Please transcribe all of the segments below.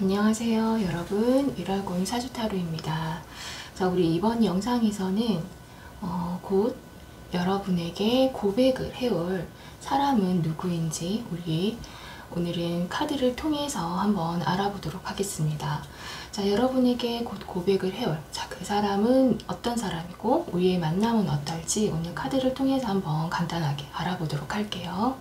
안녕하세요 여러분, 일화고인 사주타로입니다. 자, 우리 이번 영상에서는 곧 여러분에게 고백을 해올 사람은 누구인지 우리 오늘은 카드를 통해서 한번 알아보도록 하겠습니다. 자, 여러분에게 곧 고백을 해올 그 사람은 어떤 사람이고 우리의 만남은 어떨지 오늘 카드를 통해서 한번 간단하게 알아보도록 할게요.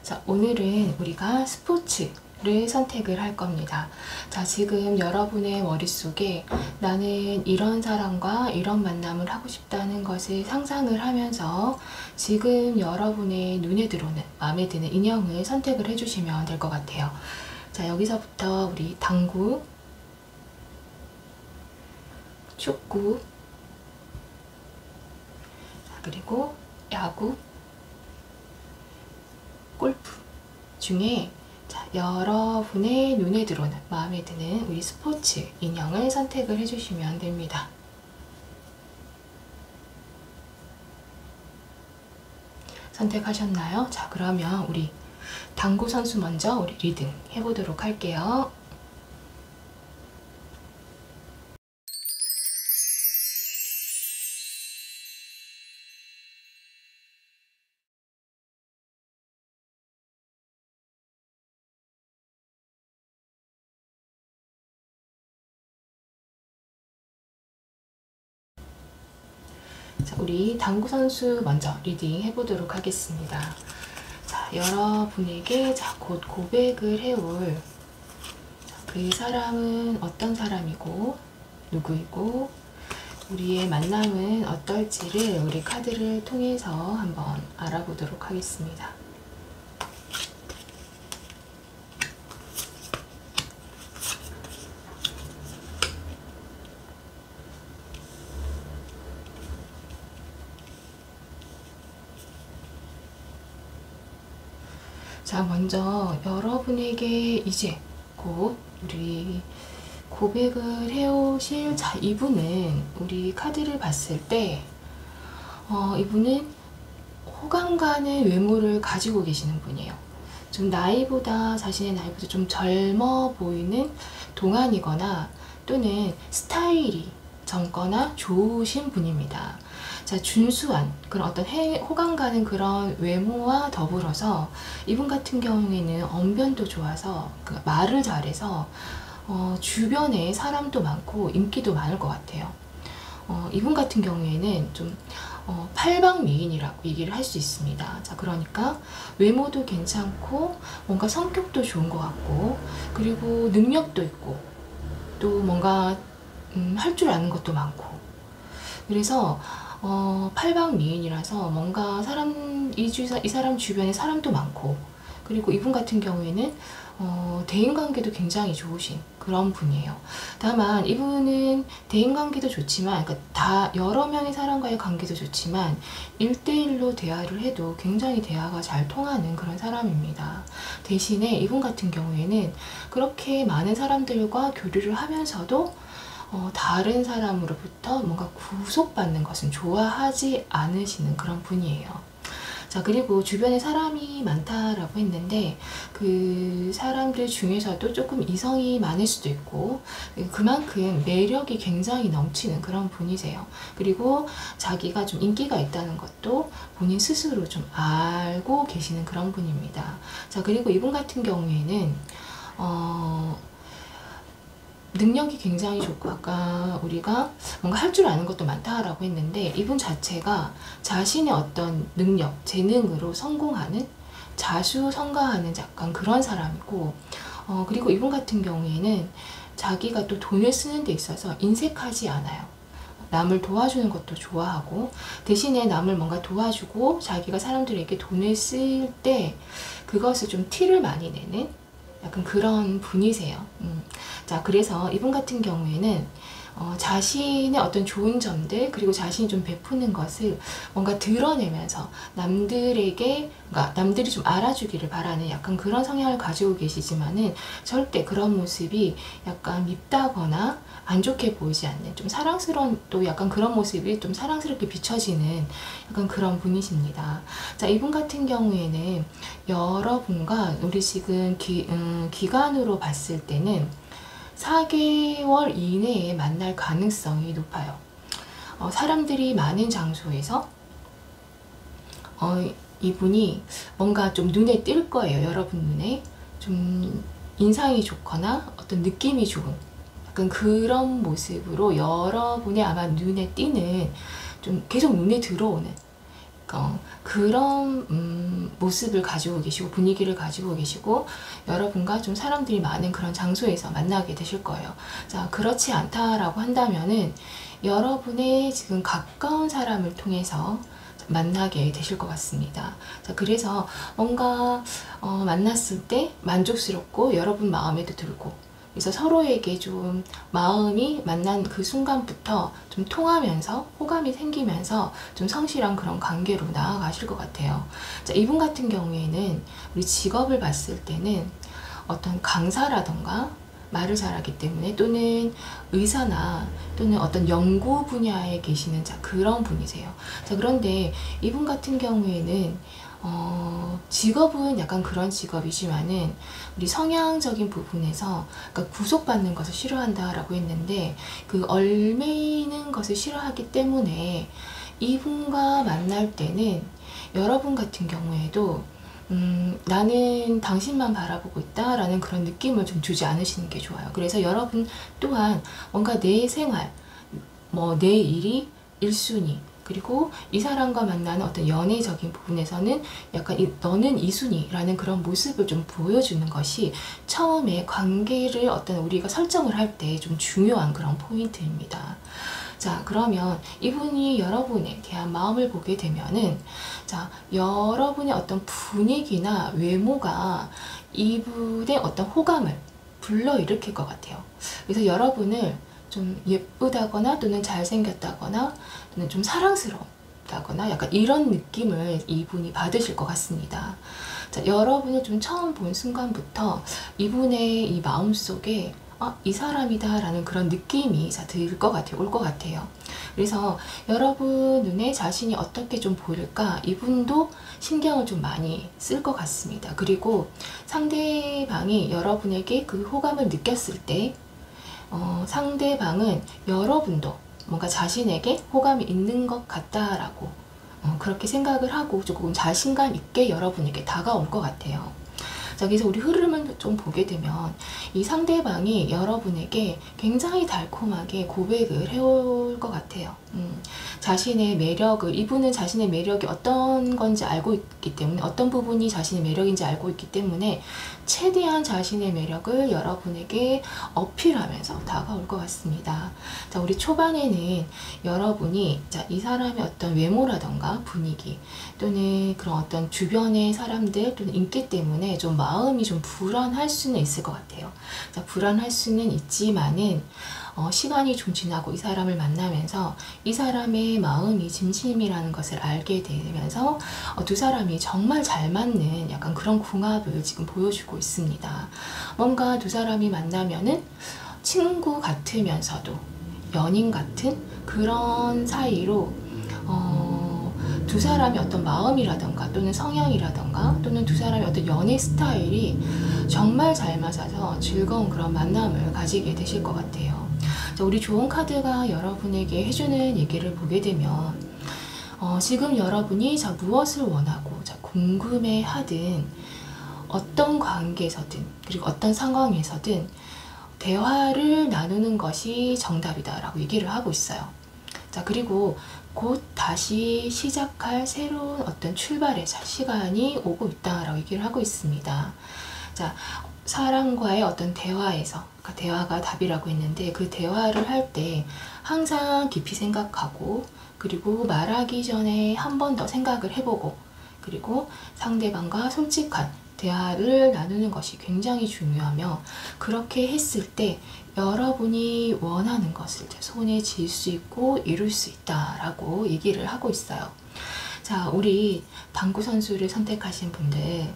자, 오늘은 우리가 스포츠를 선택을 할 겁니다. 자, 지금 여러분의 머릿속에 나는 이런 사람과 이런 만남을 하고 싶다는 것을 상상을 하면서 지금 여러분의 눈에 들어오는, 마음에 드는 인형을 선택을 해주시면 될 것 같아요. 자, 여기서부터 우리 당구, 축구, 그리고 야구, 골프 중에 여러분의 눈에 들어오는 마음에 드는 우리 스포츠 인형을 선택을 해주시면 됩니다. 선택하셨나요? 자, 그러면 우리 당구 선수 먼저 우리 리딩 해보도록 할게요. 자, 우리 당구 선수 먼저 리딩 해보도록 하겠습니다. 자, 여러분에게 곧 고백을 해올 그 사람은 어떤 사람이고 누구이고 우리의 만남은 어떨지를 우리 카드를 통해서 한번 알아보도록 하겠습니다. 자, 먼저 여러분에게 이제 곧 우리 고백을 해오실 이분은 우리 카드를 봤을 때 이분은 호감 가는 외모를 가지고 계시는 분이에요. 좀 자신의 나이보다 좀 젊어 보이는 동안이거나 또는 스타일이 젊거나 좋으신 분입니다. 자, 준수한 그런 어떤 호감 가는 그런 외모와 더불어서 이분 같은 경우에는 언변도 좋아서 말을 잘해서 주변에 사람도 많고 인기도 많을 것 같아요. 이분 같은 경우에는 좀 팔방미인이라고 얘기를 할 수 있습니다. 자, 그러니까 외모도 괜찮고 뭔가 성격도 좋은 것 같고 그리고 능력도 있고 또 뭔가 할 줄 아는 것도 많고 그래서 팔방미인이라서 뭔가 이 사람 주변에 사람도 많고 그리고 이분 같은 경우에는 대인관계도 굉장히 좋으신 그런 분이에요. 다만 이분은 대인관계도 좋지만, 그러니까 다 여러 명의 사람과의 관계도 좋지만 1대1로 대화를 해도 굉장히 대화가 잘 통하는 그런 사람입니다. 대신에 이분 같은 경우에는 그렇게 많은 사람들과 교류를 하면서도 다른 사람으로부터 뭔가 구속받는 것은 좋아하지 않으시는 그런 분이에요. 자, 그리고 주변에 사람이 많다라고 했는데 그 사람들 중에서도 조금 이성이 많을 수도 있고 그만큼 매력이 굉장히 넘치는 그런 분이세요. 그리고 자기가 좀 인기가 있다는 것도 본인 스스로 좀 알고 계시는 그런 분입니다. 자, 그리고 이분 같은 경우에는 능력이 굉장히 좋고, 아까 우리가 뭔가 할 줄 아는 것도 많다라고 했는데 이분 자체가 자신의 어떤 능력, 재능으로 성공하는, 자수성가하는 약간 그런 사람이고, 그리고 이분 같은 경우에는 자기가 또 돈을 쓰는 데 있어서 인색하지 않아요. 남을 도와주는 것도 좋아하고, 대신에 남을 뭔가 도와주고 자기가 사람들에게 돈을 쓸 때 그것을 좀 티를 많이 내는 약간 그런 분이세요. 자, 그래서 이분 같은 경우에는 자신의 어떤 좋은 점들, 그리고 자신이 좀 베푸는 것을 뭔가 드러내면서 남들에게, 그러니까 남들이 좀 알아주기를 바라는 약간 그런 성향을 가지고 계시지만은 절대 그런 모습이 약간 밉다거나 안 좋게 보이지 않는, 좀 사랑스러운, 또 약간 그런 모습이 좀 사랑스럽게 비춰지는 약간 그런 분이십니다. 자, 이분 같은 경우에는 여러분과 우리 지금 기간으로 봤을 때는 4개월 이내에 만날 가능성이 높아요. 사람들이 많은 장소에서 이분이 뭔가 좀 눈에 띌 거예요. 여러분 눈에 좀 인상이 좋거나 어떤 느낌이 좋은 약간 그런 모습으로 여러분의 아마 눈에 띄는, 좀 계속 눈에 들어오는 그런 모습을 가지고 계시고 분위기를 가지고 계시고 여러분과 좀 사람들이 많은 그런 장소에서 만나게 되실 거예요. 자, 그렇지 않다라고 한다면은 여러분의 지금 가까운 사람을 통해서 만나게 되실 것 같습니다. 자, 그래서 뭔가 만났을 때 만족스럽고 여러분 마음에도 들고, 그래서 서로에게 좀 마음이 만난 그 순간부터 좀 통하면서 호감이 생기면서 좀 성실한 그런 관계로 나아가실 것 같아요. 자, 이분 같은 경우에는 우리 직업을 봤을 때는 어떤 강사라던가 말을 잘하기 때문에, 또는 의사나 또는 어떤 연구 분야에 계시는 그런 분이세요. 자, 그런데 이분 같은 경우에는 직업은 약간 그런 직업이지만은 우리 성향적인 부분에서, 그러니까 구속받는 것을 싫어한다라고 했는데 그 얽매이는 것을 싫어하기 때문에 이분과 만날 때는 여러분 같은 경우에도 나는 당신만 바라보고 있다 라는 그런 느낌을 좀 주지 않으시는 게 좋아요. 그래서 여러분 또한 뭔가 내 생활, 뭐 내 일이 1순위, 그리고 이 사람과 만나는 어떤 연애적인 부분에서는 약간 너는 2순위라는 그런 모습을 좀 보여주는 것이 처음에 관계를 어떤 우리가 설정을 할 때 좀 중요한 그런 포인트입니다. 자, 그러면 이분이 여러분에 대한 마음을 보게 되면은, 자, 여러분의 어떤 분위기나 외모가 이분의 어떤 호감을 불러일으킬 것 같아요. 그래서 여러분을 좀 예쁘다거나 또는 잘생겼다거나 또는 좀 사랑스럽다거나 약간 이런 느낌을 이분이 받으실 것 같습니다. 자, 여러분을 좀 처음 본 순간부터 이분의 이 마음속에 이 사람이다 라는 그런 느낌이 들 것 같아요. 올 것 같아요. 그래서 여러분 눈에 자신이 어떻게 좀 보일까 이분도 신경을 좀 많이 쓸 것 같습니다. 그리고 상대방이 여러분에게 그 호감을 느꼈을 때 상대방은 여러분도 뭔가 자신에게 호감이 있는 것 같다라고 그렇게 생각을 하고 조금 자신감 있게 여러분에게 다가올 것 같아요. 자, 그래서 우리 흐름을 좀 보게 되면 이 상대방이 여러분에게 굉장히 달콤하게 고백을 해올 것 같아요. 자신의 매력을, 이분은 자신의 매력이 어떤 건지 알고 있기 때문에, 어떤 부분이 자신의 매력인지 알고 있기 때문에 최대한 자신의 매력을 여러분에게 어필하면서 다가올 것 같습니다. 자, 우리 초반에는 여러분이 이 사람의 어떤 외모라던가 분위기 또는 그런 어떤 주변의 사람들 또는 인기 때문에 좀 마음이 좀 불안할 수는 있을 것 같아요. 자, 불안할 수는 있지만은 시간이 좀 지나고 이 사람을 만나면서 이 사람의 마음이 진심이라는 것을 알게 되면서 두 사람이 정말 잘 맞는 약간 그런 궁합을 지금 보여주고 있습니다. 뭔가 두 사람이 만나면은 친구 같으면서도 연인 같은 그런 사이로 두 사람의 어떤 마음이라던가 또는 성향이라던가 또는 두 사람의 어떤 연애 스타일이 정말 잘 맞아서 즐거운 그런 만남을 가지게 되실 것 같아요. 자, 우리 좋은 카드가 여러분에게 해주는 얘기를 보게 되면 지금 여러분이 무엇을 원하고 궁금해하든 어떤 관계에서든 그리고 어떤 상황에서든 대화를 나누는 것이 정답이다 라고 얘기를 하고 있어요. 자, 그리고 곧 다시 시작할 새로운 어떤 출발의 시간이 오고 있다라고 얘기를 하고 있습니다. 자, 사람과의 어떤 대화에서, 그러니까 대화가 답이라고 했는데 그 대화를 할 때 항상 깊이 생각하고 그리고 말하기 전에 한 번 더 생각을 해보고 그리고 상대방과 솔직한 대화를 나누는 것이 굉장히 중요하며 그렇게 했을 때 여러분이 원하는 것을 손에 쥘 수 있고 이룰 수 있다라고 얘기를 하고 있어요. 자, 우리 당구 선수를 선택하신 분들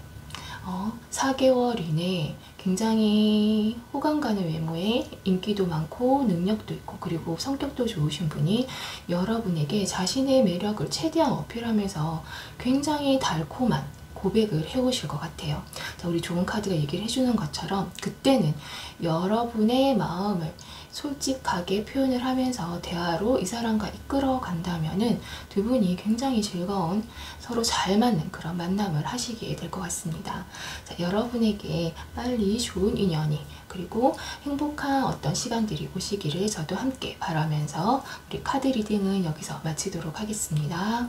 4개월 이내에 굉장히 호감 가는 외모에 인기도 많고 능력도 있고 그리고 성격도 좋으신 분이 여러분에게 자신의 매력을 최대한 어필하면서 굉장히 달콤한 고백을 해오실 것 같아요. 자, 우리 좋은 카드가 얘기를 해주는 것처럼 그때는 여러분의 마음을 솔직하게 표현을 하면서 대화로 이 사람과 이끌어 간다면은 두 분이 굉장히 즐거운 서로 잘 맞는 그런 만남을 하시게 될 것 같습니다. 자, 여러분에게 빨리 좋은 인연이 그리고 행복한 어떤 시간들이 오시기를 저도 함께 바라면서 우리 카드 리딩은 여기서 마치도록 하겠습니다.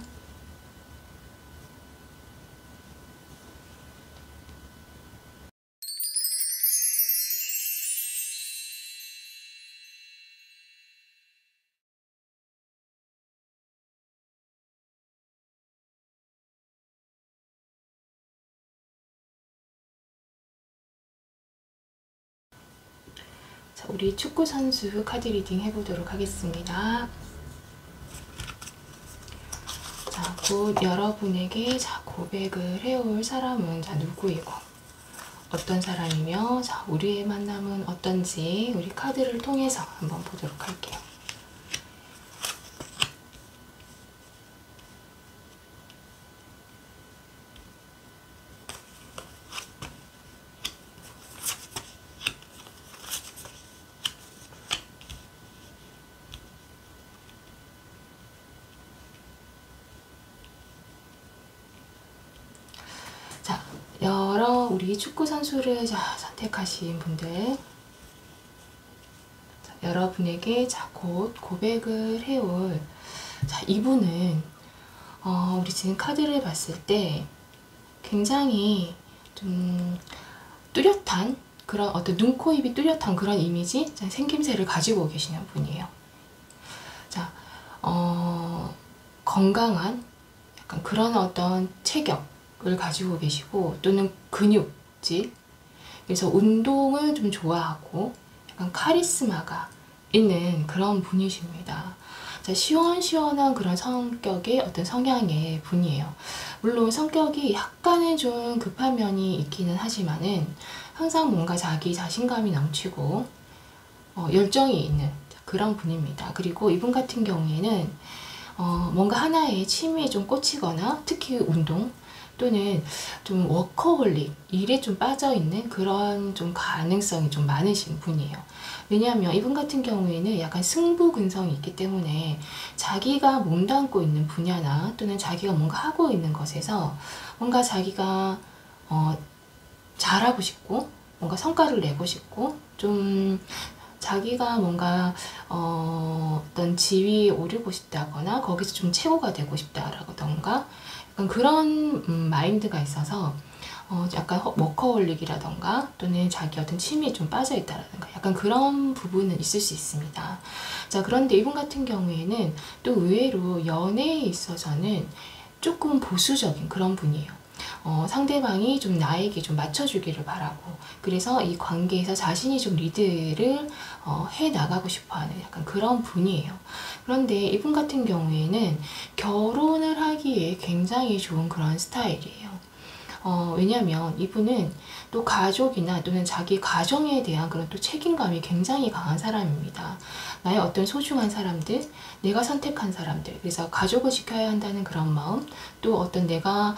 자, 우리 축구 선수 카드 리딩 해보도록 하겠습니다. 자, 곧 여러분에게 고백을 해올 사람은 누구이고 어떤 사람이며 우리의 만남은 어떤지 우리 카드를 통해서 한번 보도록 할게요. 자, 우리 축구 선수를 선택하신 분들 여러분에게 곧 고백을 해올 이분은 우리 지금 카드를 봤을 때 굉장히 좀 뚜렷한 그런 어떤 눈, 코, 입이 뚜렷한 그런 이미지, 생김새를 가지고 계시는 분이에요. 자, 건강한 약간 그런 어떤 체격을 가지고 계시고 또는 근육질, 그래서 운동을 좀 좋아하고 약간 카리스마가 있는 그런 분이십니다. 자, 시원시원한 그런 성격의 어떤 성향의 분이에요. 물론 성격이 약간은 좀 급한 면이 있기는 하지만은 항상 뭔가 자기 자신감이 넘치고 열정이 있는 그런 분입니다. 그리고 이분 같은 경우에는 뭔가 하나의 취미에 좀 꽂히거나 특히 운동 또는 좀 워커홀릭, 일에 좀 빠져있는 그런 좀 가능성이 좀 많으신 분이에요. 왜냐하면 이분 같은 경우에는 약간 승부근성이 있기 때문에 자기가 몸담고 있는 분야나 또는 자기가 뭔가 하고 있는 것에서 뭔가 자기가 잘하고 싶고 뭔가 성과를 내고 싶고 좀 자기가 뭔가 어떤 지위에 오르고 싶다거나 거기서 좀 최고가 되고 싶다라던가 약간 그런 마인드가 있어서 약간 워커홀릭이라던가 또는 자기 어떤 취미에 좀 빠져 있다라든가 약간 그런 부분은 있을 수 있습니다. 자, 그런데 이분 같은 경우에는 또 의외로 연애에 있어서는 조금 보수적인 그런 분이에요. 상대방이 좀 나에게 좀 맞춰주기를 바라고, 그래서 이 관계에서 자신이 좀 리드를 해 나가고 싶어 하는 약간 그런 분이에요. 그런데 이분 같은 경우에는 결혼을 하기에 굉장히 좋은 그런 스타일이에요. 왜냐면 이분은 또 가족이나 또는 자기 가정에 대한 그런 또 책임감이 굉장히 강한 사람입니다. 나의 어떤 소중한 사람들, 내가 선택한 사람들, 그래서 가족을 지켜야 한다는 그런 마음, 또 어떤 내가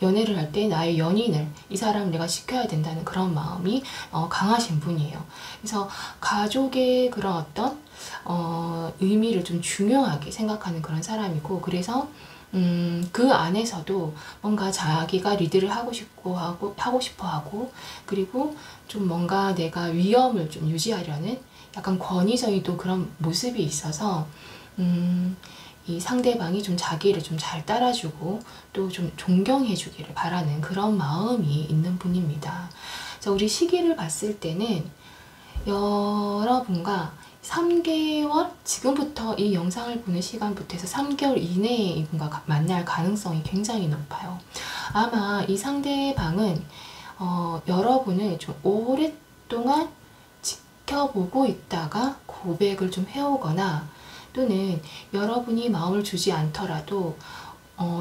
연애를 할 때 나의 연인을, 이 사람을 내가 지켜야 된다는 그런 마음이 강하신 분이에요. 그래서 가족의 그런 어떤 의미를 좀 중요하게 생각하는 그런 사람이고, 그래서 그 안에서도 뭔가 자기가 리드를 하고 싶어 하고, 그리고 좀 뭔가 내가 위엄을 좀 유지하려는 약간 권위적인 또 그런 모습이 있어서, 이 상대방이 좀 자기를 좀 잘 따라주고 또 좀 존경해 주기를 바라는 그런 마음이 있는 분입니다. 자, 우리 시기를 봤을 때는 여러분과 3개월, 지금부터 이 영상을 보는 시간부터 해서 3개월 이내에 이분과 만날 가능성이 굉장히 높아요. 아마 이 상대방은 여러분을 좀 오랫동안 지켜보고 있다가 고백을 좀 해오거나, 또는 여러분이 마음을 주지 않더라도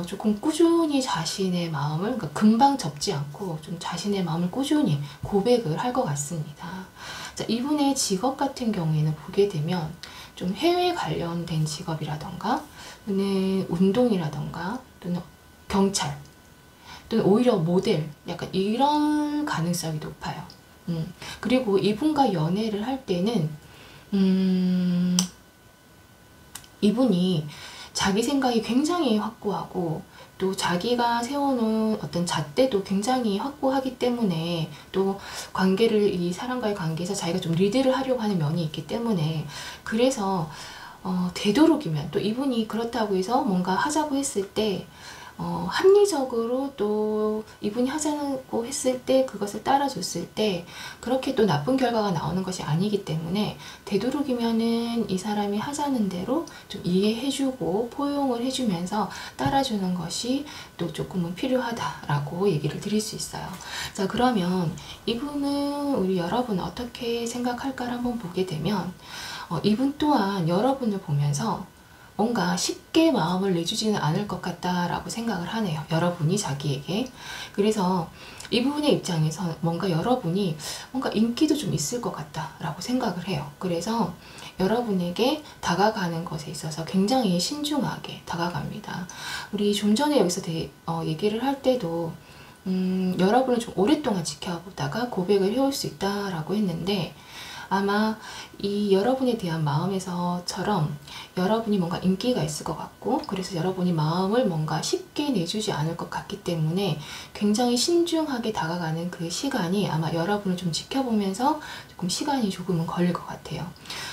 조금 꾸준히 자신의 마음을, 그러니까 금방 접지 않고 좀 자신의 마음을 꾸준히 고백을 할 것 같습니다. 자, 이분의 직업 같은 경우에는 보게 되면 좀 해외 관련된 직업이라던가 또는 운동이라던가 또는 경찰 또는 오히려 모델, 약간 이런 가능성이 높아요. 그리고 이분과 연애를 할 때는 이분이 자기 생각이 굉장히 확고하고 또 자기가 세워놓은 어떤 잣대도 굉장히 확고하기 때문에, 또 관계를, 이 사람과의 관계에서 자기가 좀 리드를 하려고 하는 면이 있기 때문에, 그래서 되도록이면 또 이분이 그렇다고 해서 뭔가 하자고 했을 때 합리적으로 또 이분이 하자고 했을 때 그것을 따라줬을 때 그렇게 또 나쁜 결과가 나오는 것이 아니기 때문에, 되도록이면은 이 사람이 하자는 대로 좀 이해해주고 포용을 해주면서 따라주는 것이 또 조금은 필요하다라고 얘기를 드릴 수 있어요. 자, 그러면 이분은, 우리 여러분 어떻게 생각할까를 한번 보게 되면, 이분 또한 여러분을 보면서 뭔가 쉽게 마음을 내주지는 않을 것 같다라고 생각을 하네요. 여러분이 자기에게. 그래서 이 부분의 입장에서 뭔가 여러분이 뭔가 인기도 좀 있을 것 같다라고 생각을 해요. 그래서 여러분에게 다가가는 것에 있어서 굉장히 신중하게 다가갑니다. 우리 좀 전에 여기서 얘기를 할 때도 여러분을 좀 오랫동안 지켜보다가 고백을 해올 수 있다라고 했는데, 아마 이 여러분에 대한 마음에서처럼 여러분이 뭔가 인기가 있을 것 같고, 그래서 여러분이 마음을 뭔가 쉽게 내주지 않을 것 같기 때문에 굉장히 신중하게 다가가는 그 시간이 아마 여러분을 좀 지켜보면서 조금 시간이 조금은 걸릴 것 같아요.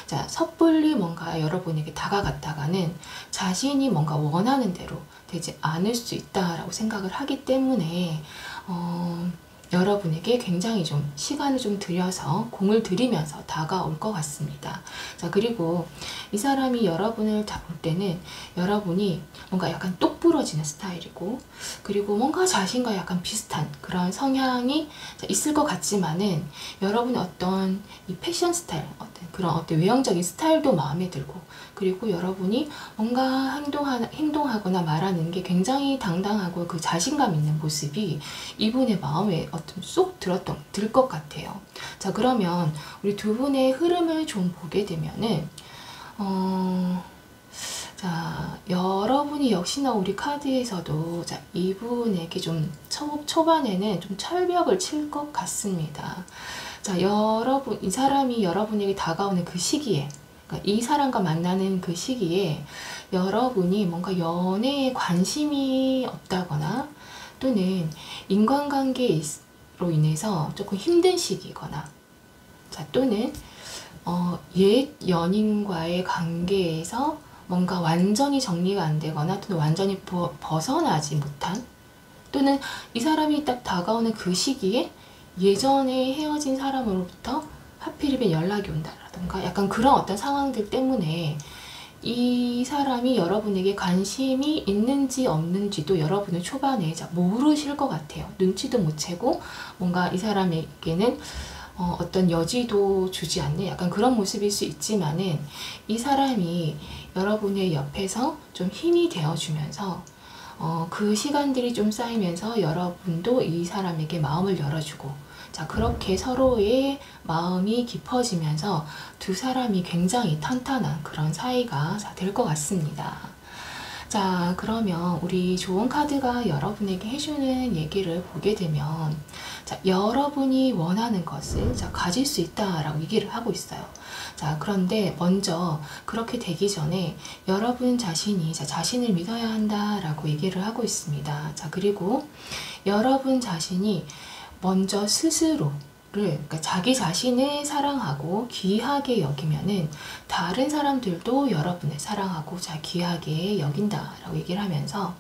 자, 섣불리 뭔가 여러분에게 다가갔다가는 자신이 뭔가 원하는 대로 되지 않을 수 있다라고 생각을 하기 때문에 여러분에게 굉장히 좀 시간을 좀 들여서 공을 들이면서 다가올 것 같습니다. 자, 그리고 이 사람이 여러분을 볼 때는 여러분이 뭔가 약간 똑부러지는 스타일이고, 그리고 뭔가 자신과 약간 비슷한 그런 성향이 있을 것 같지만은, 여러분의 어떤 이 패션 스타일, 그런 어떤 외형적인 스타일도 마음에 들고, 그리고 여러분이 뭔가 행동하거나 말하는 게 굉장히 당당하고 그 자신감 있는 모습이 이분의 마음에 쏙 들 것 같아요. 자, 그러면 우리 두 분의 흐름을 좀 보게 되면은, 자, 여러분이 역시나 우리 카드에서도, 자, 이분에게 좀 초반에는 좀 철벽을 칠 것 같습니다. 자, 여러분, 이 사람이 여러분에게 다가오는 그 시기에, 그러니까 이 사람과 만나는 그 시기에 여러분이 뭔가 연애에 관심이 없다거나, 또는 인간관계로 인해서 조금 힘든 시기거나, 자, 또는 옛 연인과의 관계에서 뭔가 완전히 정리가 안 되거나 또는 완전히 벗어나지 못한, 또는 이 사람이 딱 다가오는 그 시기에 예전에 헤어진 사람으로부터 하필이면 연락이 온다라던가 약간 그런 어떤 상황들 때문에 이 사람이 여러분에게 관심이 있는지 없는지도 여러분은 초반에 모르실 것 같아요. 눈치도 못 채고 뭔가 이 사람에게는 어떤 여지도 주지 않는 약간 그런 모습일 수 있지만은, 이 사람이 여러분의 옆에서 좀 힘이 되어주면서 그 시간들이 좀 쌓이면서 여러분도 이 사람에게 마음을 열어주고, 자, 그렇게 서로의 마음이 깊어지면서 두 사람이 굉장히 탄탄한 그런 사이가 될 것 같습니다. 자, 그러면 우리 좋은 카드가 여러분에게 해주는 얘기를 보게 되면, 자, 여러분이 원하는 것을 가질 수 있다라고 얘기를 하고 있어요. 자, 그런데 먼저 그렇게 되기 전에 여러분 자신이 자신을 믿어야 한다라고 얘기를 하고 있습니다. 자, 그리고 여러분 자신이 먼저 스스로를, 그러니까 자기 자신을 사랑하고 귀하게 여기면은 다른 사람들도 여러분을 사랑하고 귀하게 여긴다라고 얘기를 하면서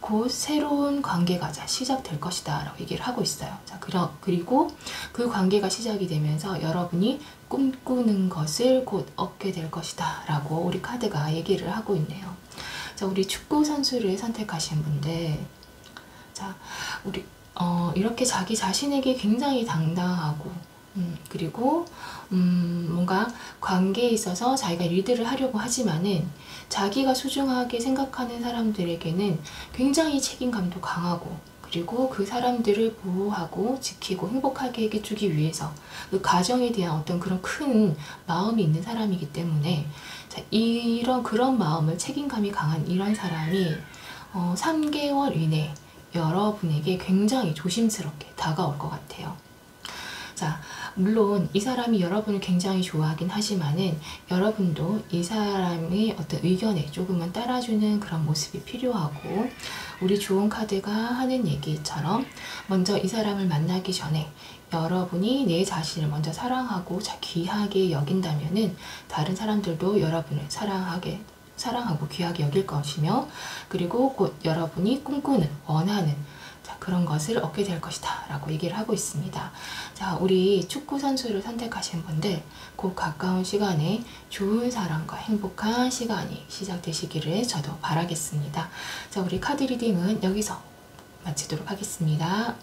곧 새로운 관계가 시작될 것이다 라고 얘기를 하고 있어요. 자, 그리고 그 관계가 시작이 되면서 여러분이 꿈꾸는 것을 곧 얻게 될 것이다 라고 우리 카드가 얘기를 하고 있네요. 자, 우리 축구 선수를 선택하신 분들, 자, 우리 이렇게 자기 자신에게 굉장히 당당하고, 그리고 뭔가 관계에 있어서 자기가 리드를 하려고 하지만은 자기가 소중하게 생각하는 사람들에게는 굉장히 책임감도 강하고, 그리고 그 사람들을 보호하고 지키고 행복하게 해주기 위해서 그 가정에 대한 어떤 그런 큰 마음이 있는 사람이기 때문에, 자, 그런 마음을, 책임감이 강한 이런 사람이 3개월 이내 여러분에게 굉장히 조심스럽게 다가올 것 같아요. 자, 물론 이 사람이 여러분을 굉장히 좋아하긴 하지만은 여러분도 이 사람의 어떤 의견에 조금은 따라주는 그런 모습이 필요하고, 우리 좋은 카드가 하는 얘기처럼 먼저 이 사람을 만나기 전에 여러분이 내 자신을 먼저 사랑하고 귀하게 여긴다면은 다른 사람들도 여러분을 사랑하고 귀하게 여길 것이며, 그리고 곧 여러분이 꿈꾸는, 원하는 그런 것을 얻게 될 것이다 라고 얘기를 하고 있습니다. 자, 우리 축구 선수를 선택하신 분들, 곧 가까운 시간에 좋은 사랑과 행복한 시간이 시작되시기를 저도 바라겠습니다. 자, 우리 카드 리딩은 여기서 마치도록 하겠습니다.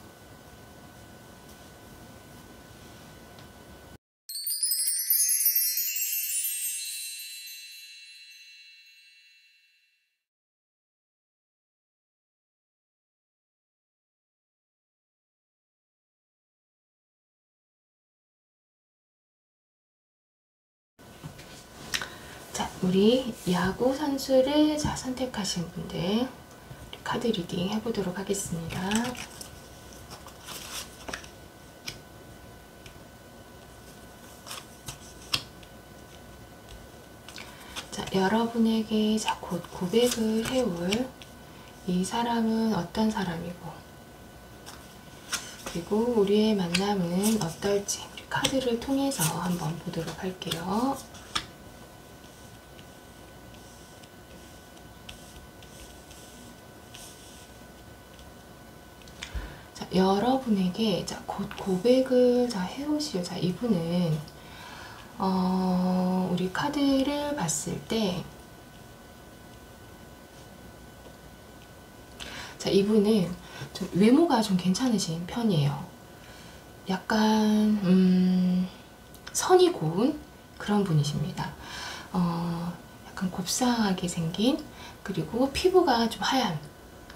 자, 우리 야구 선수를 선택하신 분들 카드 리딩 해보도록 하겠습니다. 자, 여러분에게 곧 고백을 해올 이 사람은 어떤 사람이고, 그리고 우리의 만남은 어떨지 우리 카드를 통해서 한번 보도록 할게요. 자, 여러분에게 곧 고백을 해오시오. 자, 이분은 우리 카드를 봤을 때, 자, 이분은 좀 외모가 좀 괜찮으신 편이에요. 약간 선이 고운 그런 분이십니다. 약간 곱상하게 생긴, 그리고 피부가 좀 하얀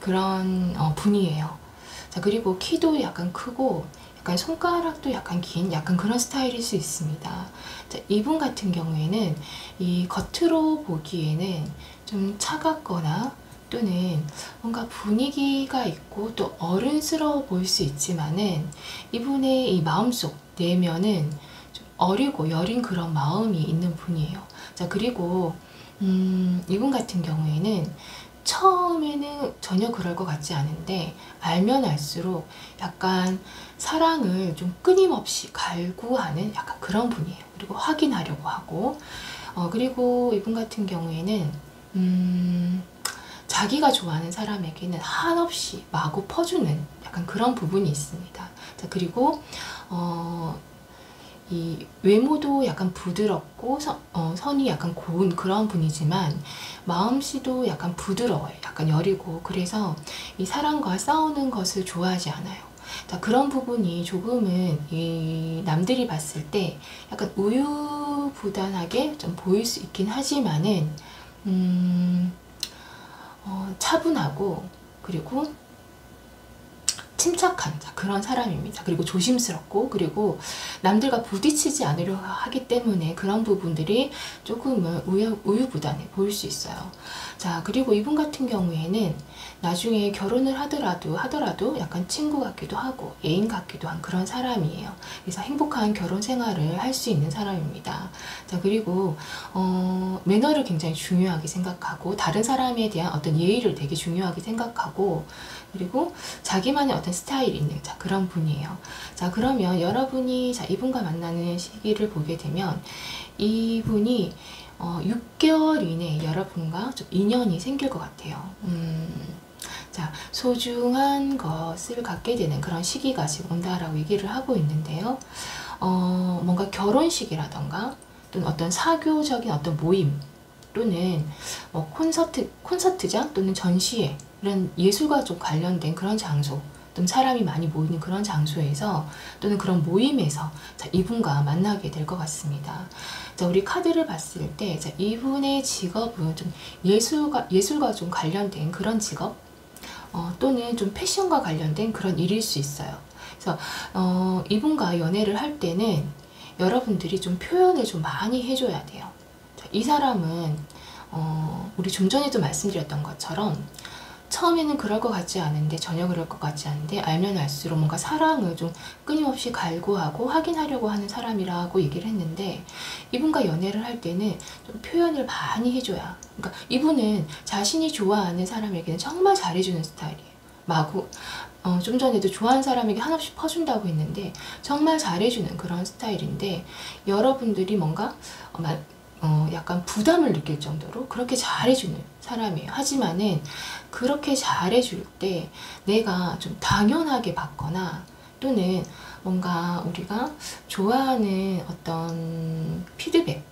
그런 분이에요. 자, 그리고 키도 약간 크고 약간 손가락도 약간 긴 약간 그런 스타일일 수 있습니다. 자, 이분 같은 경우에는 이 겉으로 보기에는 좀 차갑거나 또는 뭔가 분위기가 있고 또 어른스러워 보일 수 있지만은, 이분의 이 마음속 내면은 좀 어리고 여린 그런 마음이 있는 분이에요. 자, 그리고 이분 같은 경우에는 처음에는 전혀 그럴 것 같지 않은데 알면 알수록 약간 사랑을 좀 끊임없이 갈구하는 약간 그런 분이에요. 그리고 확인하려고 하고 그리고 이분 같은 경우에는 자기가 좋아하는 사람에게는 한없이 마구 퍼주는 약간 그런 부분이 있습니다. 자, 그리고 이 외모도 약간 부드럽고 선이 약간 고운 그런 분이지만 마음씨도 약간 부드러워요. 약간 여리고 그래서 이 사람과 싸우는 것을 좋아하지 않아요. 자, 그런 부분이 조금은 이 남들이 봤을 때 약간 우유부단하게 좀 보일 수 있긴 하지만은 차분하고 그리고 침착한 그런 사람입니다. 그리고 조심스럽고 그리고 남들과 부딪히지 않으려 하기 때문에 그런 부분들이 조금은 우유부단해 보일 수 있어요. 자, 그리고 이분 같은 경우에는 나중에 결혼을 하더라도 약간 친구 같기도 하고 애인 같기도 한 그런 사람이에요. 그래서 행복한 결혼 생활을 할 수 있는 사람입니다. 자, 그리고 매너를 굉장히 중요하게 생각하고 다른 사람에 대한 어떤 예의를 되게 중요하게 생각하고 그리고 자기만의 어떤 스타일이 있는 그런 분이에요. 자, 그러면 여러분이 이분과 만나는 시기를 보게 되면 이분이 6개월 이내에 여러분과 좀 인연이 생길 것 같아요. 자, 소중한 것을 갖게 되는 그런 시기가 지금 온다라고 얘기를 하고 있는데요. 뭔가 결혼식이라던가 또는 어떤 사교적인 어떤 모임 또는 콘서트장 또는 전시회 이런 예술과 좀 관련된 그런 장소 또는 사람이 많이 모이는 그런 장소에서 또는 그런 모임에서 이분과 만나게 될 것 같습니다. 자, 우리 카드를 봤을 때 이분의 직업은 좀 예술과 좀 관련된 그런 직업 또는 좀 패션과 관련된 그런 일일 수 있어요. 그래서 이분과 연애를 할 때는 여러분들이 좀 표현을 좀 많이 해줘야 돼요. 자, 이 사람은 우리 좀 전에도 말씀드렸던 것처럼 처음에는 그럴 것 같지 않은데 전혀 그럴 것 같지 않은데 알면 알수록 뭔가 사랑을 좀 끊임없이 갈구하고 확인하려고 하는 사람이라고 얘기를 했는데 이분과 연애를 할 때는 좀 표현을 많이 해줘야 그러니까 이분은 자신이 좋아하는 사람에게는 정말 잘해주는 스타일이에요. 마구 좀 전에도 좋아하는 사람에게 한없이 퍼준다고 했는데 정말 잘해주는 그런 스타일인데 여러분들이 뭔가 약간 부담을 느낄 정도로 그렇게 잘해주는 사람이에요. 하지만은 그렇게 잘해줄 때 내가 좀 당연하게 받거나 또는 뭔가 우리가 좋아하는 어떤 피드백,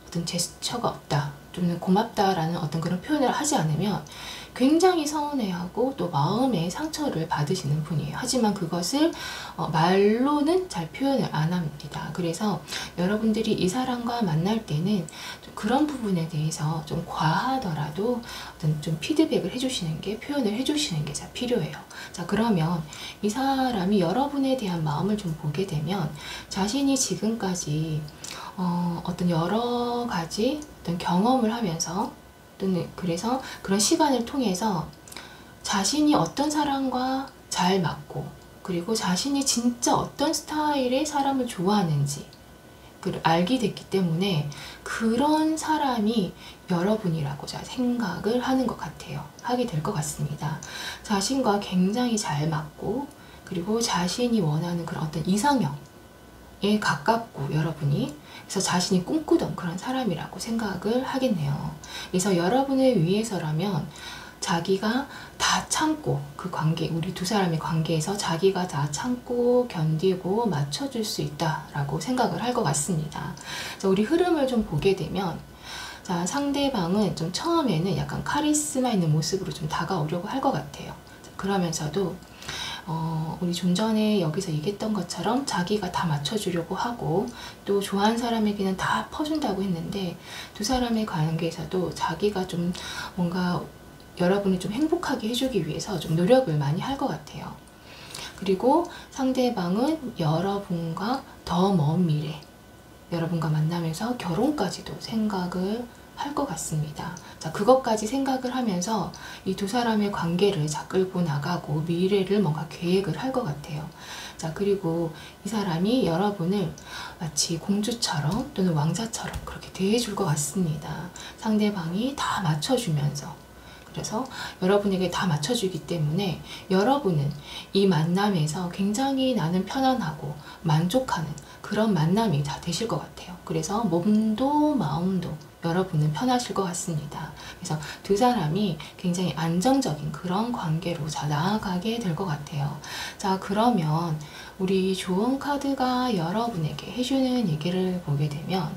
어떤 제스처가 없다, 좀 고맙다라는 어떤 그런 표현을 하지 않으면 굉장히 서운해하고 또 마음의 상처를 받으시는 분이에요. 하지만 그것을 말로는 잘 표현을 안 합니다. 그래서 여러분들이 이 사람과 만날 때는 좀 그런 부분에 대해서 좀 과하더라도 어떤 좀 피드백을 해주시는 게 표현을 해주시는 게 필요해요. 자, 그러면 이 사람이 여러분에 대한 마음을 좀 보게 되면 자신이 지금까지 어떤 여러 가지 어떤 경험을 하면서 또는 그래서 그런 시간을 통해서 자신이 어떤 사람과 잘 맞고 그리고 자신이 진짜 어떤 스타일의 사람을 좋아하는지 그를 알게 됐기 때문에 그런 사람이 여러분이라고 생각을 하는 것 같아요. 하게 될 것 같습니다. 자신과 굉장히 잘 맞고 그리고 자신이 원하는 그런 어떤 이상형에 가깝고 여러분이 그래서 자신이 꿈꾸던 그런 사람이라고 생각을 하겠네요. 그래서 여러분을 위해서라면 자기가 다 참고 그 관계, 우리 두 사람의 관계에서 자기가 다 참고 견디고 맞춰줄 수 있다라고 생각을 할 것 같습니다. 자, 우리 흐름을 좀 보게 되면 자, 상대방은 좀 처음에는 약간 카리스마 있는 모습으로 좀 다가오려고 할 것 같아요. 자, 그러면서도 우리 좀 전에 여기서 얘기했던 것처럼 자기가 다 맞춰주려고 하고 또 좋아하는 사람에게는 다 퍼준다고 했는데 두 사람의 관계에서도 자기가 좀 뭔가 여러분이 좀 행복하게 해주기 위해서 좀 노력을 많이 할 것 같아요. 그리고 상대방은 여러분과 더 먼 미래, 여러분과 만나면서 결혼까지도 생각을 할 것 같습니다. 자, 그것까지 생각을 하면서 이 두 사람의 관계를 끌고 나가고 미래를 뭔가 계획을 할 것 같아요. 자, 그리고 이 사람이 여러분을 마치 공주처럼 또는 왕자처럼 그렇게 대해줄 것 같습니다. 상대방이 다 맞춰주면서 그래서 여러분에게 다 맞춰주기 때문에 여러분은 이 만남에서 굉장히 나는 편안하고 만족하는 그런 만남이 다 되실 것 같아요. 그래서 몸도 마음도 여러분은 편하실 것 같습니다. 그래서 두 사람이 굉장히 안정적인 그런 관계로 자 나아가게 될 것 같아요. 자, 그러면 우리 조언 카드가 여러분에게 해주는 얘기를 보게 되면,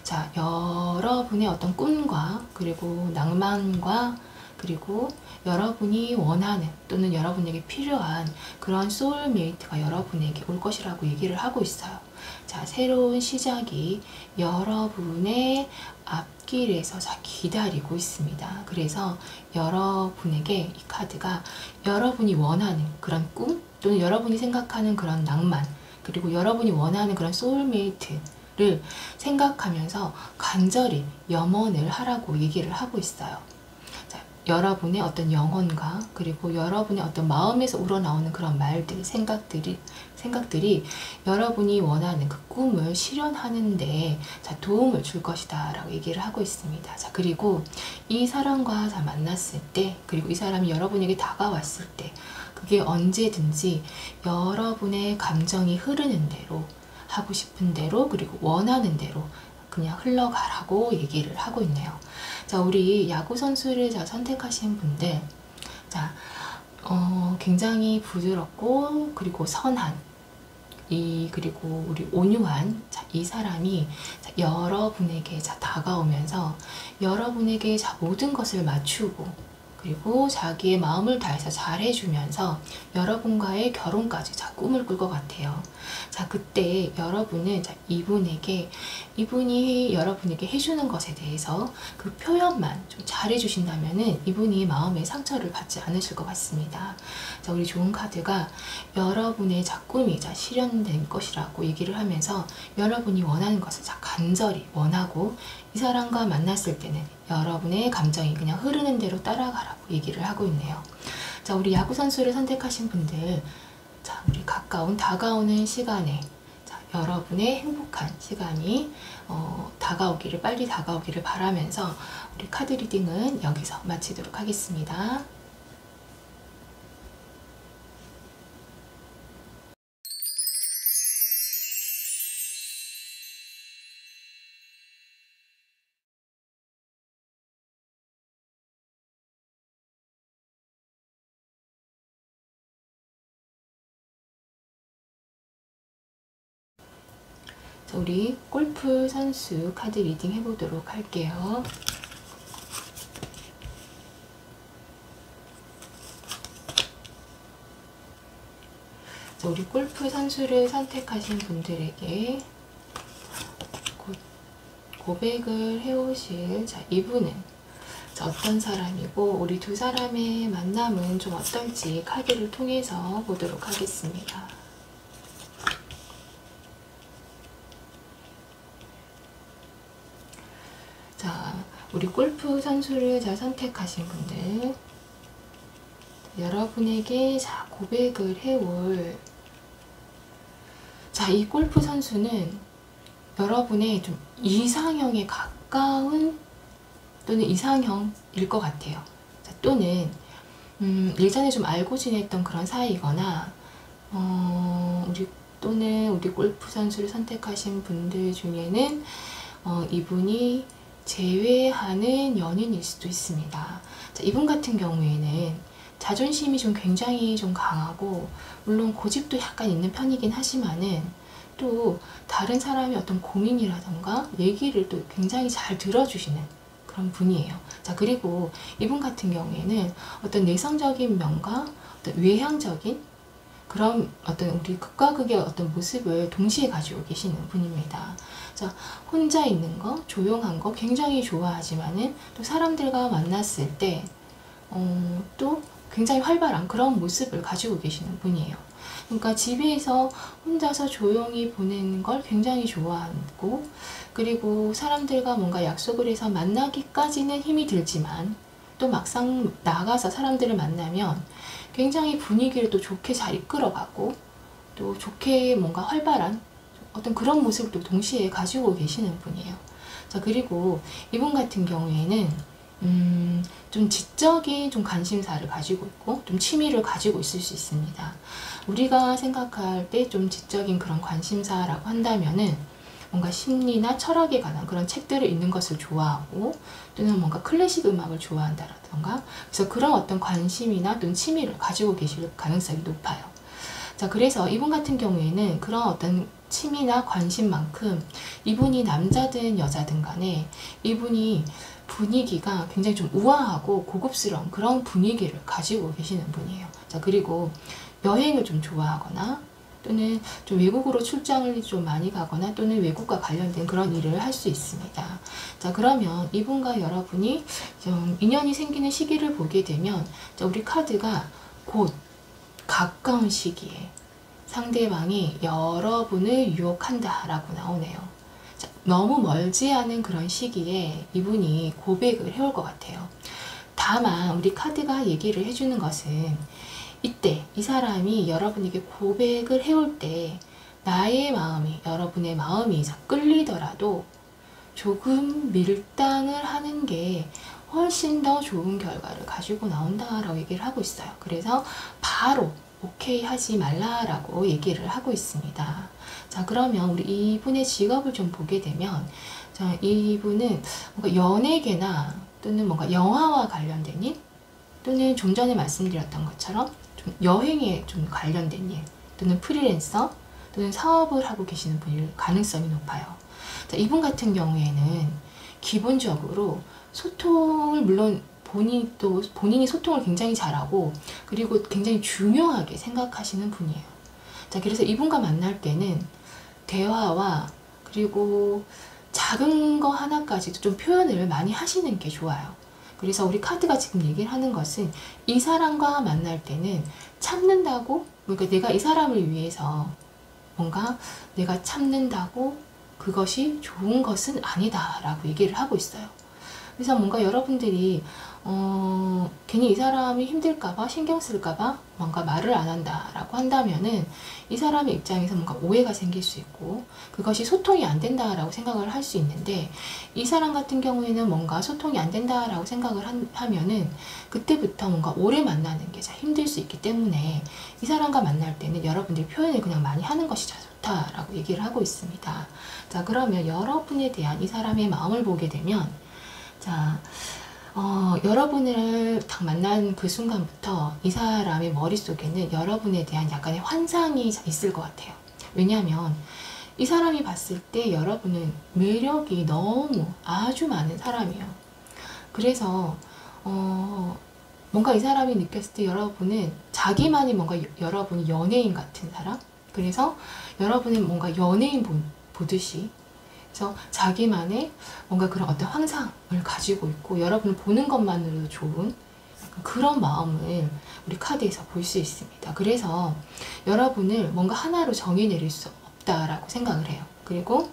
자, 여러분의 어떤 꿈과 그리고 낭만과 그리고 여러분이 원하는 또는 여러분에게 필요한 그런 소울메이트가 여러분에게 올 것이라고 얘기를 하고 있어요. 자, 새로운 시작이 여러분의 앞길에서 자 기다리고 있습니다. 그래서 여러분에게 이 카드가 여러분이 원하는 그런 꿈 또는 여러분이 생각하는 그런 낭만 그리고 여러분이 원하는 그런 소울메이트를 생각하면서 간절히 염원을 하라고 얘기를 하고 있어요. 자, 여러분의 어떤 영혼과 그리고 여러분의 어떤 마음에서 우러나오는 그런 말들, 생각들이 여러분이 원하는 그 꿈을 실현하는데 자, 도움을 줄 것이다 라고 얘기를 하고 있습니다. 자, 그리고 이 사람과 자, 만났을 때 그리고 이 사람이 여러분에게 다가왔을 때 그게 언제든지 여러분의 감정이 흐르는 대로 하고 싶은 대로 그리고 원하는 대로 그냥 흘러가라고 얘기를 하고 있네요. 자, 우리 야구 선수를 자 선택하신 분들, 자, 굉장히 부드럽고 그리고 선한 그리고 우리 온유한 자, 이 사람이 자, 여러분에게 자 다가오면서 여러분에게 자 모든 것을 맞추고 그리고 자기의 마음을 다해서 잘 해주면서 여러분과의 결혼까지 자 꿈을 꿀 것 같아요. 자, 그때 여러분은 자 이분이 여러분에게 해주는 것에 대해서 그 표현만 좀 잘 해주신다면은 이분이 마음의 상처를 받지 않으실 것 같습니다. 자, 우리 좋은 카드가 여러분의 자 꿈이 자 실현된 것이라고 얘기를 하면서 여러분이 원하는 것을 자 간절히 원하고 이 사람과 만났을 때는 여러분의 감정이 그냥 흐르는 대로 따라가라고 얘기를 하고 있네요. 자, 우리 야구 선수를 선택하신 분들, 자, 우리 다가오는 시간에 자, 여러분의 행복한 시간이 빨리 다가오기를 바라면서 우리 카드 리딩은 여기서 마치도록 하겠습니다. 자, 우리 골프 선수 카드 리딩 해보도록 할게요. 자, 우리 골프 선수를 선택하신 분들에게 고백을 해오실 자, 이분은 자, 어떤 사람이고 우리 두 사람의 만남은 좀 어떨지 카드를 통해서 보도록 하겠습니다. 자, 우리 골프 선수를 자 선택하신 분들, 여러분에게 자 고백을 해올 자, 이 골프 선수는 여러분의 좀 이상형에 가까운 또는 이상형일 것 같아요. 자, 또는 예전에 좀 알고 지냈던 그런 사이거나 우리 골프 선수를 선택하신 분들 중에는 이분이 제외하는 연인일 수도 있습니다. 자, 이분 같은 경우에는 자존심이 좀 굉장히 좀 강하고 물론 고집도 약간 있는 편이긴 하지만은 또 다른 사람의 어떤 고민이라던가 얘기를 또 굉장히 잘 들어주시는 그런 분이에요. 자, 그리고 이분 같은 경우에는 어떤 내성적인 면과 어떤 외향적인 그런 어떤 우리 극과 극의 어떤 모습을 동시에 가지고 계시는 분입니다. 자, 혼자 있는 거, 조용한 거 굉장히 좋아하지만은 또 사람들과 만났을 때 또 굉장히 활발한 그런 모습을 가지고 계시는 분이에요. 그러니까 집에서 혼자서 조용히 보내는 걸 굉장히 좋아하고 그리고 사람들과 뭔가 약속을 해서 만나기까지는 힘이 들지만 또 막상 나가서 사람들을 만나면 굉장히 분위기를 또 좋게 잘 이끌어가고 또 좋게 뭔가 활발한 어떤 그런 모습을 또 동시에 가지고 계시는 분이에요. 자, 그리고 이분 같은 경우에는 좀 지적인 좀 관심사를 가지고 있고 좀 취미를 가지고 있을 수 있습니다. 우리가 생각할 때 좀 지적인 그런 관심사라고 한다면은 뭔가 심리나 철학에 관한 그런 책들을 읽는 것을 좋아하고 또는 뭔가 클래식 음악을 좋아한다라던가 그래서 그런 어떤 관심이나 또는 취미를 가지고 계실 가능성이 높아요. 자, 그래서 이분 같은 경우에는 그런 어떤 취미나 관심만큼 이분이 남자든 여자든 간에 이분이 분위기가 굉장히 좀 우아하고 고급스러운 그런 분위기를 가지고 계시는 분이에요. 자, 그리고 여행을 좀 좋아하거나 또는 좀 외국으로 출장을 좀 많이 가거나 또는 외국과 관련된 그런 일을 할 수 있습니다. 자, 그러면 이분과 여러분이 좀 인연이 생기는 시기를 보게 되면 자, 우리 카드가 곧 가까운 시기에 상대방이 여러분을 유혹한다 라고 나오네요. 자, 너무 멀지 않은 그런 시기에 이분이 고백을 해올 것 같아요. 다만 우리 카드가 얘기를 해주는 것은 이때 이 사람이 여러분에게 고백을 해올 때 나의 마음이 여러분의 마음이 끌리더라도 조금 밀당을 하는 게 훨씬 더 좋은 결과를 가지고 나온다라고 얘기를 하고 있어요. 그래서 바로 오케이 하지 말라라고 얘기를 하고 있습니다. 자, 그러면 우리 이분의 직업을 좀 보게 되면 자, 이분은 뭔가 연예계나 또는 뭔가 영화와 관련된 일 또는 좀 전에 말씀드렸던 것처럼 좀 여행에 좀 관련된 일 또는 프리랜서 또는 사업을 하고 계시는 분일 가능성이 높아요. 자, 이분 같은 경우에는 기본적으로 소통을 물론 본인이 소통을 굉장히 잘하고 그리고 굉장히 중요하게 생각하시는 분이에요. 자, 그래서 이분과 만날 때는 대화와 그리고 작은 거 하나까지도 좀 표현을 많이 하시는 게 좋아요. 그래서 우리 카드가 지금 얘기를 하는 것은 이 사람과 만날 때는 참는다고, 그러니까 내가 이 사람을 위해서 뭔가 내가 참는다고 그것이 좋은 것은 아니다 라고 얘기를 하고 있어요. 그래서 뭔가 여러분들이 괜히 이 사람이 힘들까봐 신경 쓸까봐 뭔가 말을 안 한다라고 한다면은 이 사람의 입장에서 뭔가 오해가 생길 수 있고 그것이 소통이 안 된다라고 생각을 할 수 있는데 이 사람 같은 경우에는 뭔가 소통이 안 된다라고 생각을 하면은 그때부터 뭔가 오래 만나는 게 잘 힘들 수 있기 때문에 이 사람과 만날 때는 여러분들이 표현을 그냥 많이 하는 것이 잘 좋다라고 얘기를 하고 있습니다. 자, 그러면 여러분에 대한 이 사람의 마음을 보게 되면 자, 여러분을 딱 만난 그 순간부터 이 사람의 머릿속에는 여러분에 대한 약간의 환상이 있을 것 같아요. 왜냐하면 이 사람이 봤을 때 여러분은 매력이 너무 아주 많은 사람이에요. 그래서 뭔가 이 사람이 느꼈을 때 여러분은 자기만이 뭔가 여러분이 연예인 같은 사람? 그래서 여러분은 뭔가 연예인 보듯이 그래서 자기만의 뭔가 그런 어떤 환상을 가지고 있고 여러분을 보는 것만으로도 좋은 그런 마음을 우리 카드에서 볼 수 있습니다. 그래서 여러분을 뭔가 하나로 정의 내릴 수 없다라고 생각을 해요. 그리고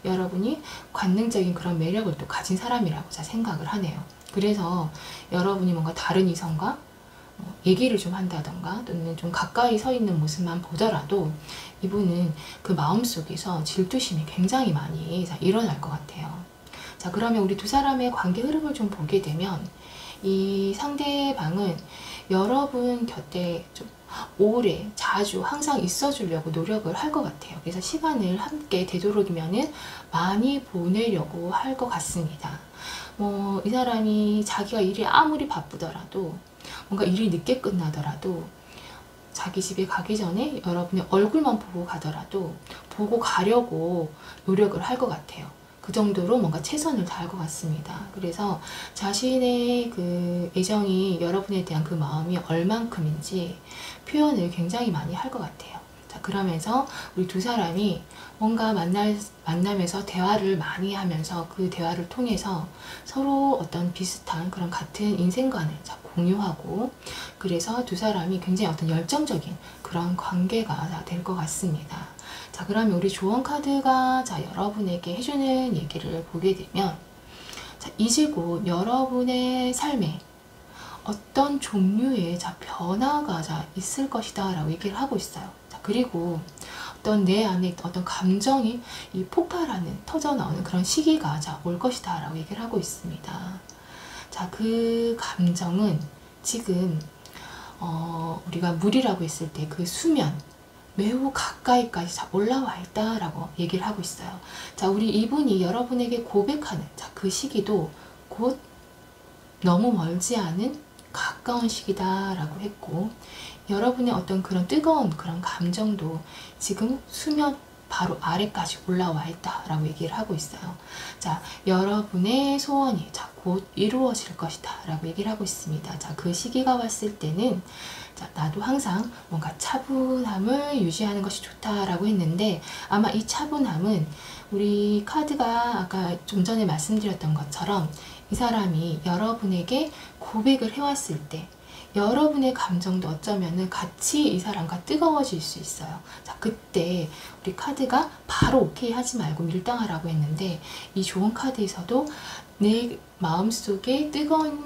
여러분이 관능적인 그런 매력을 또 가진 사람이라고 잘 생각을 하네요. 그래서 여러분이 뭔가 다른 이성과 얘기를 좀 한다던가 또는 좀 가까이 서 있는 모습만 보더라도 이분은 그 마음속에서 질투심이 굉장히 많이 일어날 것 같아요. 자, 그러면 우리 두 사람의 관계 흐름을 좀 보게 되면 이 상대방은 여러분 곁에 좀 오래 자주 항상 있어 주려고 노력을 할 것 같아요. 그래서 시간을 함께 되도록이면은 많이 보내려고 할 것 같습니다. 이 사람이 자기가 일이 아무리 바쁘더라도 뭔가 일이 늦게 끝나더라도 자기 집에 가기 전에 여러분의 얼굴만 보고 가더라도 보고 가려고 노력을 할 것 같아요. 그 정도로 뭔가 최선을 다할 것 같습니다. 그래서 자신의 그 애정이 여러분에 대한 그 마음이 얼만큼인지 표현을 굉장히 많이 할 것 같아요. 자, 그러면서 우리 두 사람이 뭔가 만나면서 대화를 많이 하면서 그 대화를 통해서 서로 어떤 비슷한 그런 같은 인생관을 공유하고 그래서 두 사람이 굉장히 어떤 열정적인 그런 관계가 될 것 같습니다. 자, 그러면 우리 조언 카드가 여러분에게 해주는 얘기를 보게 되면 이제 곧 여러분의 삶에 어떤 종류의 변화가 있을 것이다 라고 얘기를 하고 있어요. 그리고 어떤 내 안에 어떤 감정이 폭발하는 터져 나오는 그런 시기가 올 것이다 라고 얘기를 하고 있습니다. 자, 그 감정은 지금 우리가 물이라고 했을 때 그 수면 매우 가까이까지 올라와 있다라고 얘기를 하고 있어요. 자, 우리 이분이 여러분에게 고백하는 그 시기도 곧 너무 멀지 않은 가까운 시기다라고 했고, 여러분의 어떤 그런 뜨거운 그런 감정도 지금 수면 바로 아래까지 올라와 있다라고 얘기를 하고 있어요. 자, 여러분의 소원이 곧 이루어질 것이다 라고 얘기를 하고 있습니다. 자, 그 시기가 왔을 때는 나도 항상 뭔가 차분함을 유지하는 것이 좋다라고 했는데, 아마 이 차분함은 우리 카드가 아까 좀 전에 말씀드렸던 것처럼 이 사람이 여러분에게 고백을 해왔을 때 여러분의 감정도 어쩌면은 같이 이 사람과 뜨거워질 수 있어요. 자, 그때 우리 카드가 바로 오케이 하지 말고 밀당하라고 했는데, 이 좋은 카드에서도 내 마음속에 뜨거운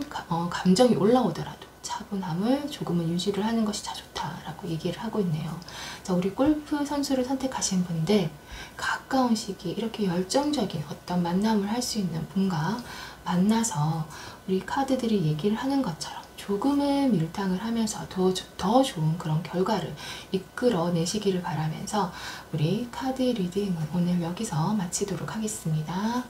감정이 올라오더라도 차분함을 조금은 유지를 하는 것이 좋다라고 얘기를 하고 있네요. 자, 우리 골프 선수를 선택하신 분들, 가까운 시기에 이렇게 열정적인 어떤 만남을 할 수 있는 분과 만나서 우리 카드들이 얘기를 하는 것처럼 조금은 밀당을 하면서 더 좋은 그런 결과를 이끌어내시기를 바라면서 우리 카드 리딩은 오늘 여기서 마치도록 하겠습니다.